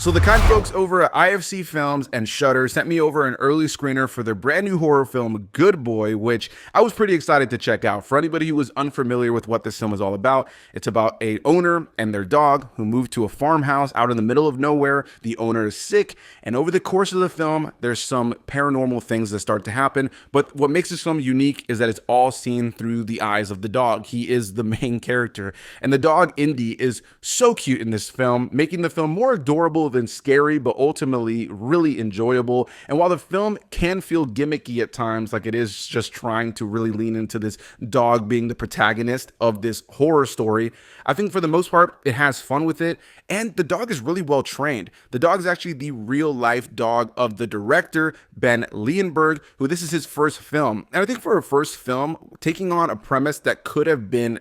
So the kind folks over at IFC Films and Shudder sent me over an early screener for their brand new horror film, Good Boy, which I was pretty excited to check out. For anybody who was unfamiliar with what this film is all about, it's about a owner and their dog who moved to a farmhouse out in the middle of nowhere. The owner is sick, and over the course of the film, there's some paranormal things that start to happen. But what makes this film unique is that it's all seen through the eyes of the dog. He is the main character, and the dog, Indy, is so cute in this film, making the film more adorable than scary, but ultimately really enjoyable. And while the film can feel gimmicky at times, like it is just trying to really lean into this dog being the protagonist of this horror story, I think for the most part, it has fun with it. And the dog is really well trained. The dog is actually the real life dog of the director, Ben Leonberg, who this is his first film. And I think for a first film, taking on a premise that could have been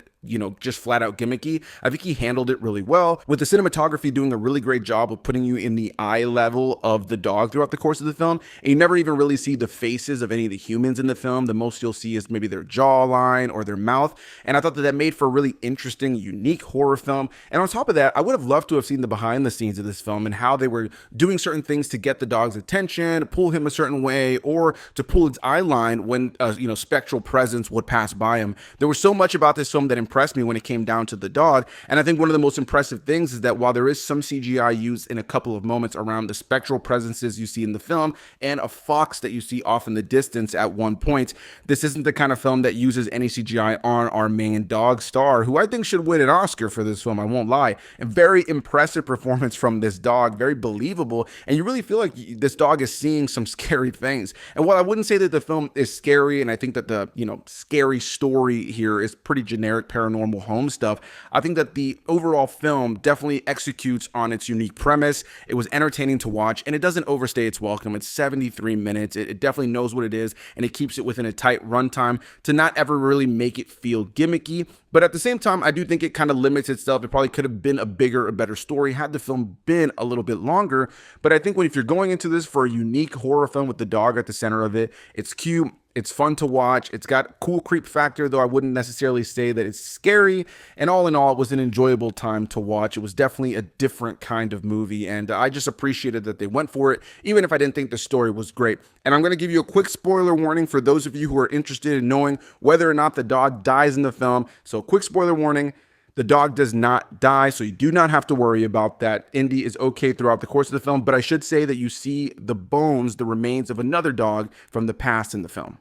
just flat out gimmicky, I think he handled it really well, with the cinematography doing a really great job of putting you in the eye level of the dog throughout the course of the film. And you never even really see the faces of any of the humans in the film. The most you'll see is maybe their jawline or their mouth. And I thought that made for a really interesting, unique horror film. And on top of that, I would have loved to have seen the behind the scenes of this film and how they were doing certain things to get the dog's attention, pull him a certain way, or to pull its eye line when spectral presence would pass by him. There was so much about this film that impressed me when it came down to the dog. And I think one of the most impressive things is that while there is some CGI used in a couple of moments around the spectral presences you see in the film and a fox that you see off in the distance at one point, this isn't the kind of film that uses any CGI on our main dog star, who I think should win an Oscar for this film, I won't lie. And very impressive performance from this dog, very believable, and you really feel like this dog is seeing some scary things. And while I wouldn't say that the film is scary, and I think that the scary story here is pretty generic paranormal home stuff, I think that the overall film definitely executes on its unique premise. It was entertaining to watch, and it doesn't overstay its welcome. It's 73 minutes. It definitely knows what it is, and it keeps it within a tight runtime to not ever really make it feel gimmicky. But at the same time, I do think it kind of limits itself. It probably could have been a bigger, a better story had the film been a little bit longer. But I think if you're going into this for a unique horror film with the dog at the center of it, it's cute. It's fun to watch. It's got cool creep factor, though I wouldn't necessarily say that it's scary. And all in all, it was an enjoyable time to watch. It was definitely a different kind of movie, and I just appreciated that they went for it, even if I didn't think the story was great. And I'm going to give you a quick spoiler warning for those of you who are interested in knowing whether or not the dog dies in the film. So quick spoiler warning. The dog does not die, so you do not have to worry about that. Indy is okay throughout the course of the film, but I should say that you see the bones, the remains of another dog from the past in the film.